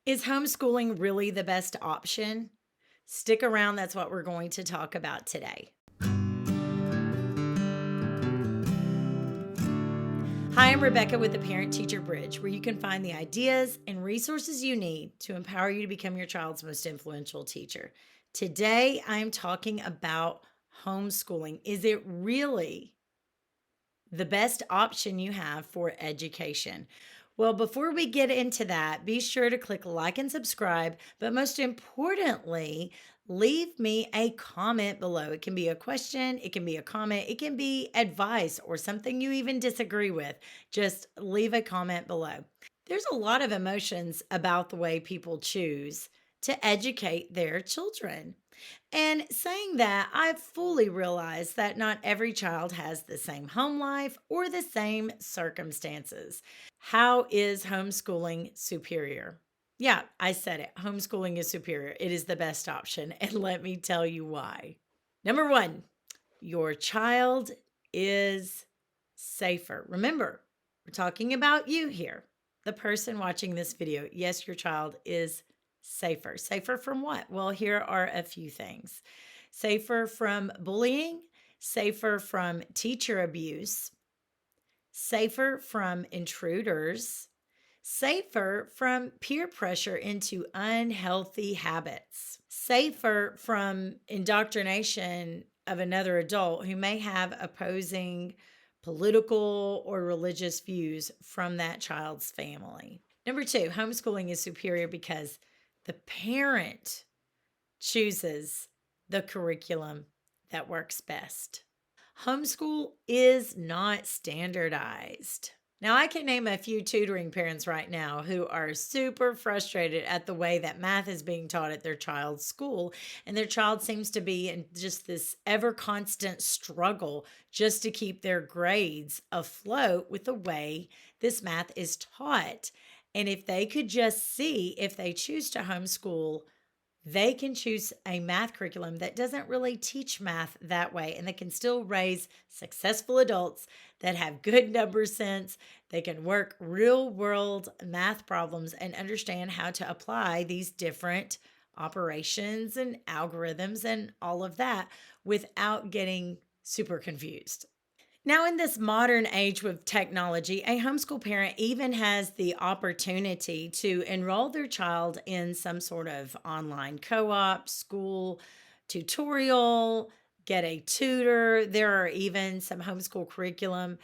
Is homeschooling really the best option? Stick around, that's what we're going to talk about today. Hi, I'm Rebecca with the Parent Teacher Bridge, where you can find the ideas and resources you need to empower you to become your child's most influential teacher. Today, I'm talking about homeschooling. Is it really the best option you have for education? Well, before we get into that, be sure to click like and subscribe, but most importantly, leave me a comment below. It can be a question, it can be a comment, it can be advice or something you even disagree with. Just leave a comment below. There's a lot of emotions about the way people choose to educate their children. And saying that, I fully realize that not every child has the same home life or the same circumstances. How is homeschooling superior? Yeah, I said it. Homeschooling is superior. It is the best option. And let me tell you why. Number one, your child is safer. Remember, we're talking about you here, the person watching this video. Yes, your child is safer. Safer from what? Well, here are a few things: safer from bullying, safer from teacher abuse, safer from intruders, safer from peer pressure into unhealthy habits, safer from indoctrination of another adult who may have opposing political or religious views from that child's family. Number two, homeschooling is superior because the parent chooses the curriculum that works best. Homeschool is not standardized. Now, I can name a few tutoring parents right now who are super frustrated at the way that math is being taught at their child's school, and their child seems to be in just this ever constant struggle just to keep their grades afloat with the way this math is taught. And if they could just see, if they choose to homeschool, they can choose a math curriculum that doesn't really teach math that way, and they can still raise successful adults that have good number sense. They can work real world math problems and understand how to apply these different operations and algorithms and all of that without getting super confused. Now, in this modern age with technology, a homeschool parent even has the opportunity to enroll their child in some sort of online co op, school tutorial, get a tutor. There are even some homeschool curriculum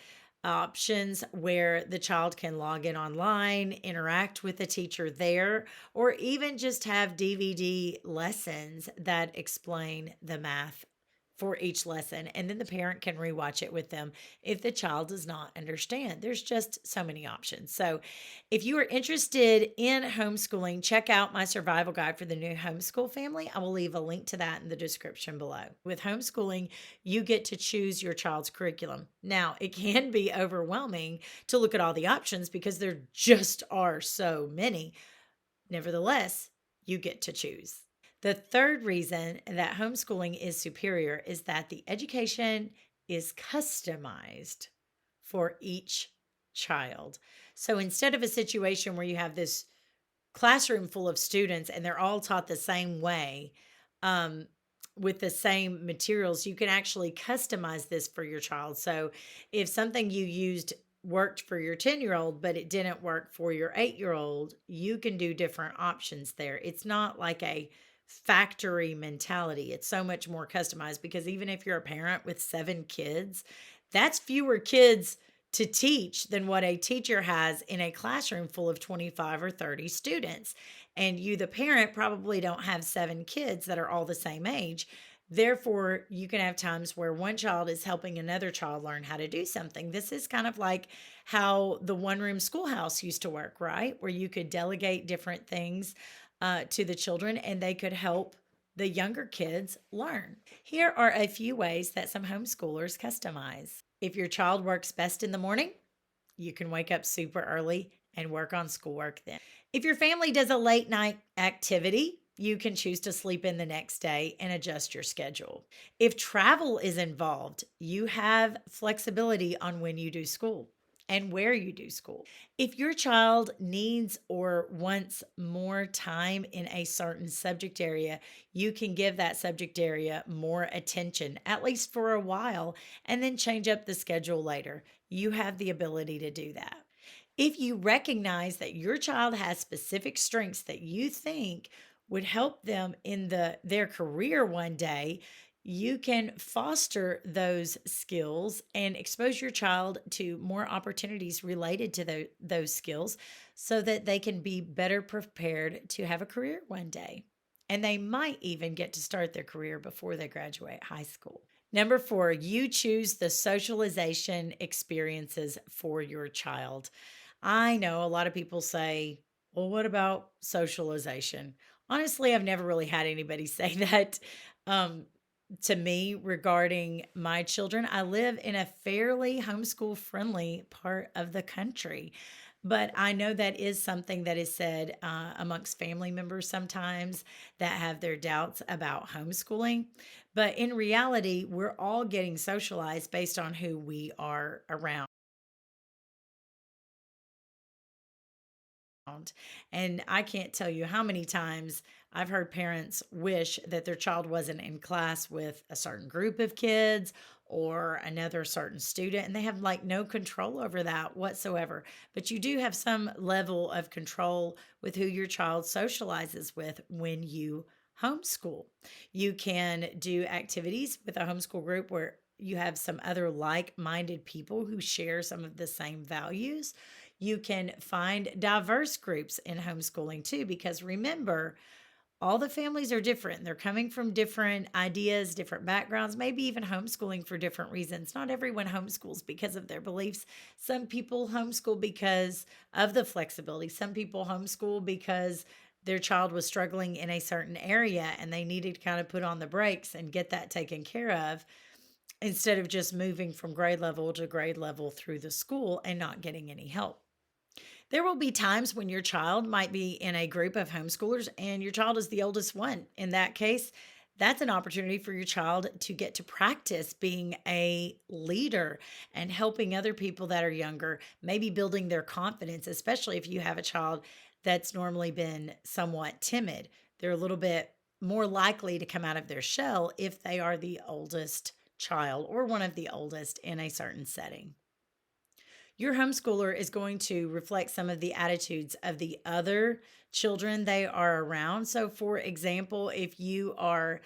options where the child can log in online, interact with the teacher there, or even just have DVD lessons that explain the math for each lesson, and then the parent can rewatch it with them if the child does not understand. There's just so many options. So, if you are interested in homeschooling, check out my survival guide for the new homeschool family. I will leave a link to that in the description below. With homeschooling, you get to choose your child's curriculum. Now, it can be overwhelming to look at all the options because there just are so many. Nevertheless, you get to choose. The third reason that homeschooling is superior is that the education is customized for each child. So instead of a situation where you have this classroom full of students and they're all taught the same way, um, with the same materials, you can actually customize this for your child. So if something you used worked for your 10-year-old, but it didn't work for your 8-year-old, you can do different options there. It's not like a factory mentality. It's so much more customized because even if you're a parent with 7 kids, that's fewer kids to teach than what a teacher has in a classroom full of 25 or 30 students. And you, the parent, probably don't have 7 kids that are all the same age. Therefore, you can have times where one child is helping another child learn how to do something. This is kind of like how the one room schoolhouse used to work, right? Where you could delegate different things to the children and they could help the younger kids learn. Here are a few ways that some homeschoolers customize. If your child works best in the morning, you can wake up super early and work on schoolwork then. If your family does a late night activity, you can choose to sleep in the next day and adjust your schedule. If travel is involved, you have flexibility on when you do school. and where you do school. If your child needs or wants more time in a certain subject area, you can give that subject area more attention, at least for a while, and then change up the schedule later. You have the ability to do that. If you recognize that your child has specific strengths that you think would help them in their career one day, you can foster those skills and expose your child to more opportunities related to those skills so that they can be better prepared to have a career one day. And they might even get to start their career before they graduate high school. Number four, you choose the socialization experiences for your child. I know a lot of people say, well, what about socialization? Honestly, I've never really had anybody say that um, to me regarding my children. I live in a fairly homeschool friendly part of the country. But I know that is something that is said amongst family members sometimes that have their doubts about homeschooling. But in reality, we're all getting socialized based on who we are around. And I can't tell you how many times I've heard parents wish that their child wasn't in class with a certain group of kids or another certain student, and they have like no control over that whatsoever. But you do have some level of control with who your child socializes with when you homeschool. You can do activities with a homeschool group where you have some other like minded people who share some of the same values. You can find diverse groups in homeschooling too, because remember, all the families are different. They're coming from different ideas, different backgrounds, maybe even homeschooling for different reasons. Not everyone homeschools because of their beliefs. Some people homeschool because of the flexibility. Some people homeschool because their child was struggling in a certain area and they needed to kind of put on the brakes and get that taken care of instead of just moving from grade level to grade level through the school and not getting any help. There will be times when your child might be in a group of homeschoolers and your child is the oldest one. In that case, that's an opportunity for your child to get to practice being a leader and helping other people that are younger, maybe building their confidence, especially if you have a child that's normally been somewhat timid. They're a little bit more likely to come out of their shell if they are the oldest child or one of the oldest in a certain setting. Your homeschooler is going to reflect some of the attitudes of the other children they are around. So, for example, if you are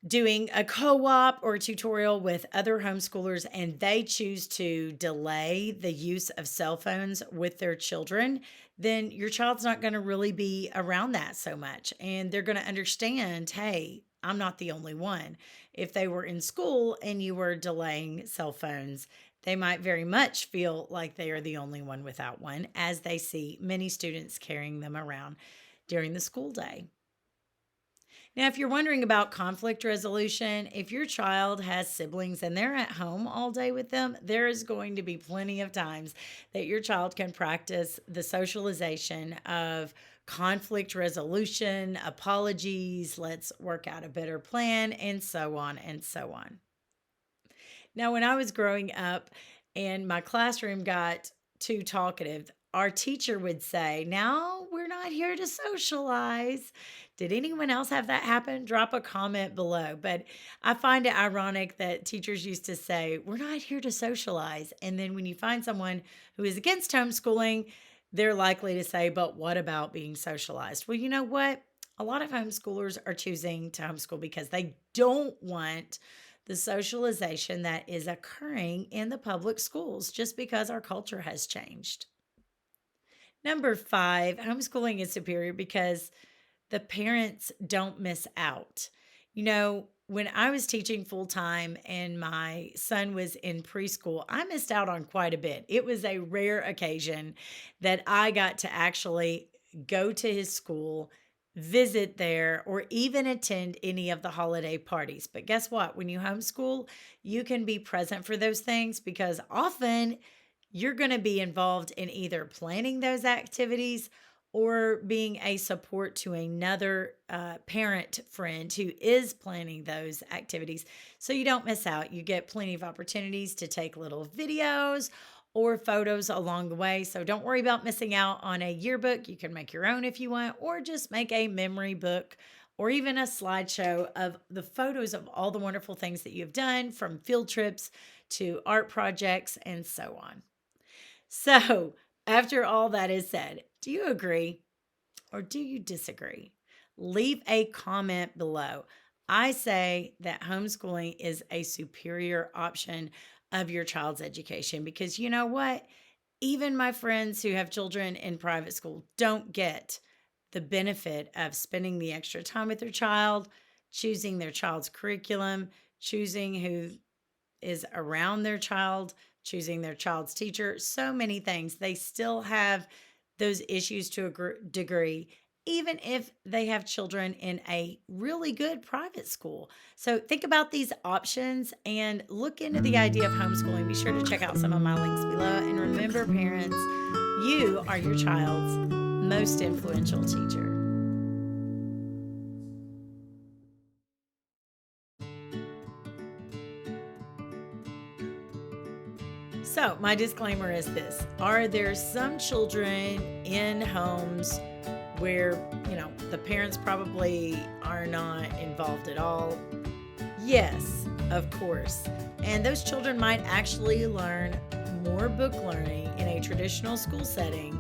doing a co op or a tutorial with other homeschoolers and they choose to delay the use of cell phones with their children, then your child's not going to really be around that so much. And they're going to understand, hey, I'm not the only one. If they were in school and you were delaying cell phones, they might very much feel like they are the only one without one, as they see many students carrying them around during the school day. Now, if you're wondering about conflict resolution, if your child has siblings and they're at home all day with them, there is going to be plenty of times that your child can practice the socialization of conflict resolution, apologies, let's work out a better plan, and so on and so on. Now, when I was growing up and my classroom got too talkative, our teacher would say, "Now we're not here to socialize." Did anyone else have that happen? Drop a comment below. But I find it ironic that teachers used to say, "We're not here to socialize." And then when you find someone who is against homeschooling, they're likely to say, "But what about being socialized?" Well, you know what? A lot of homeschoolers are choosing to homeschool because they don't want the socialization that is occurring in the public schools just because our culture has changed. Number five, homeschooling is superior because the parents don't miss out. You know, when I was teaching full time and my son was in preschool, I missed out on quite a bit. It was a rare occasion that I got to actually go to his school, visit there, or even attend any of the holiday parties. But guess what? When you homeschool, you can be present for those things because often you're going to be involved in either planning those activities or being a support to another parent friend who is planning those activities. So you don't miss out. You get plenty of opportunities to take little videos or photos along the way. So don't worry about missing out on a yearbook. You can make your own if you want, or just make a memory book or even a slideshow of the photos of all the wonderful things that you've done, from field trips to art projects and so on. So, after all that is said, do you agree or do you disagree? Leave a comment below. I say that homeschooling is a superior option of your child's education, because you know what? Even my friends who have children in private school don't get the benefit of spending the extra time with their child, choosing their child's curriculum, choosing who is around their child, choosing their child's teacher, so many things. They still have those issues to a degree, even if they have children in a really good private school. So think about these options and look into the idea of homeschooling. Be sure to check out some of my links below. And remember, parents, you are your child's most influential teacher. So, my disclaimer is this. Are there some children in homes where, the parents probably are not involved at all? Yes, of course. And those children might actually learn more book learning in a traditional school setting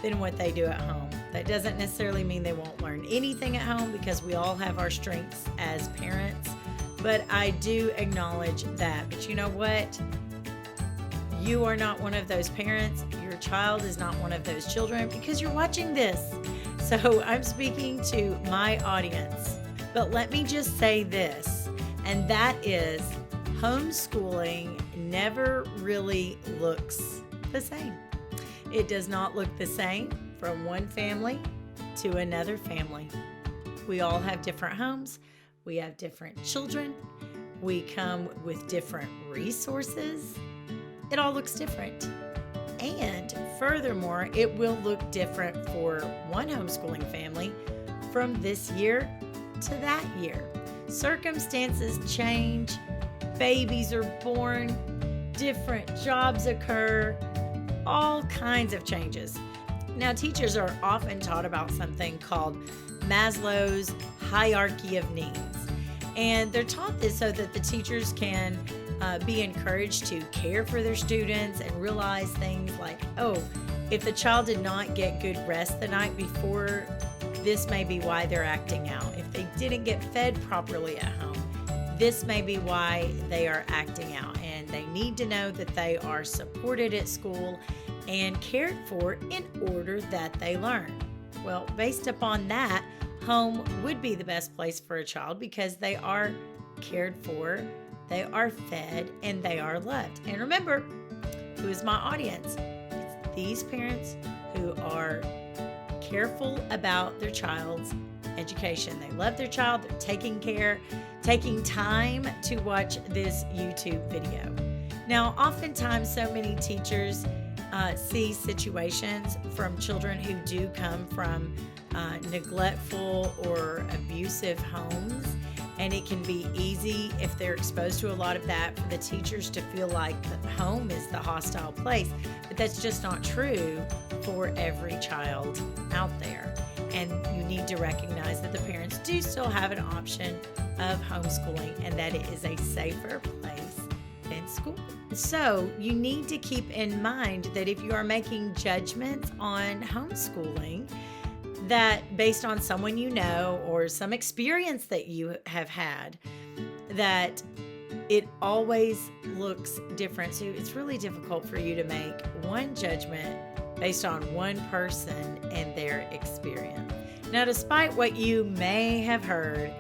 than what they do at home. That doesn't necessarily mean they won't learn anything at home, because we all have our strengths as parents. But I do acknowledge that. But you know what? You are not one of those parents. Your child is not one of those children, because you're watching this. So I'm speaking to my audience. But let me just say this, and that is homeschooling never really looks the same. It does not look the same from one family to another family. We all have different homes. We have different children. We come with different resources. It all looks different. And furthermore, it will look different for one homeschooling family from this year to that year. Circumstances change, babies are born, different jobs occur, all kinds of changes. Now, teachers are often taught about something called Maslow's hierarchy of needs. And they're taught this so that the teachers can be encouraged to care for their students and realize things like, if the child did not get good rest the night before, this may be why they're acting out. If they didn't get fed properly at home, this may be why they are acting out. And they need to know that they are supported at school and cared for in order that they learn. Well, based upon that, home would be the best place for a child, because they are cared for, they are fed, and they are loved. And remember, who is my audience? It's these parents who are careful about their child's education. They love their child. They're taking care, taking time to watch this YouTube video. Now, oftentimes, so many teachers see situations from children who do come from neglectful or abusive homes. And it can be easy, if they're exposed to a lot of that, for the teachers to feel like the home is the hostile place. But that's just not true for every child out there. And you need to recognize that the parents do still have an option of homeschooling, and that it is a safer place than school. So you need to keep in mind that if you are making judgments on homeschooling, that based on someone you know or some experience that you have had, that it always looks different. So it's really difficult for you to make one judgment based on one person and their experience. Now, despite what you may have heard,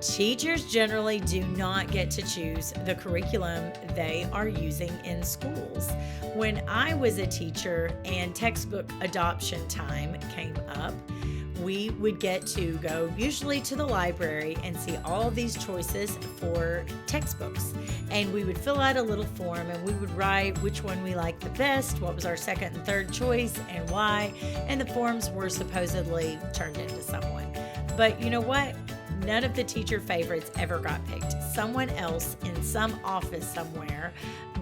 teachers generally do not get to choose the curriculum they are using in schools. When I was a teacher and textbook adoption time came up, we would get to go usually to the library and see all these choices for textbooks. And we would fill out a little form and we would write which one we liked the best, what was our second and third choice, and why. And the forms were supposedly turned into someone. But you know what? none of the teacher favorites ever got picked. Someone else in some office somewhere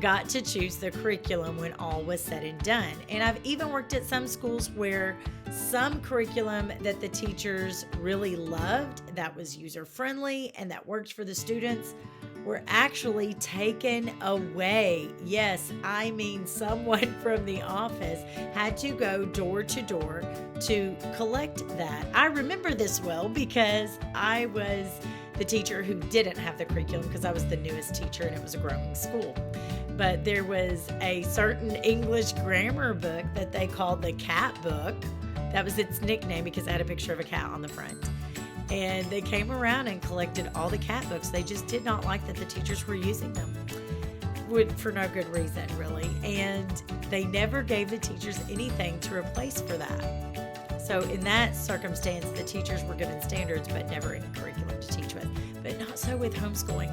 got to choose the curriculum when all was said and done. And I've even worked at some schools where some curriculum that the teachers really loved, that was user friendly and that worked for the students, were actually taken away. Yes, I mean, someone from the office had to go door to door to collect that. I remember this well because I was the teacher who didn't have the curriculum because I was the newest teacher and it was a growing school. But there was a certain English grammar book that they called the cat book. That was its nickname because it had a picture of a cat on the front. And they came around and collected all the cat books. They just did not like that the teachers were using them for no good reason, really. And they never gave the teachers anything to replace for that. So in that circumstance, the teachers were given standards, but never any curriculum to teach with. But not so with homeschooling.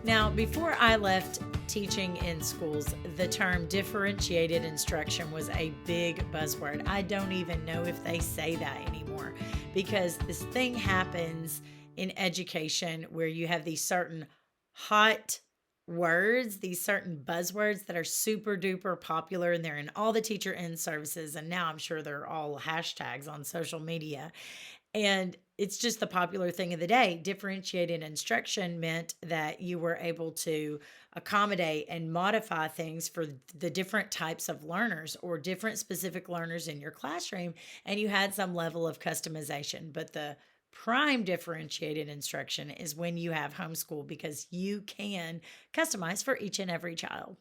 Now, before I left teaching in schools, the term differentiated instruction was a big buzzword. I don't even know if they say that anymore because this thing happens in education where you have these certain hot words, these certain buzzwords that are super duper popular and they're in all the teacher in services. And now I'm sure they're all hashtags on social media. And it's just the popular thing of the day. Differentiated instruction meant that you were able to accommodate and modify things for the different types of learners or different specific learners in your classroom, and you had some level of customization. But the prime differentiated instruction is when you have homeschool because you can customize for each and every child.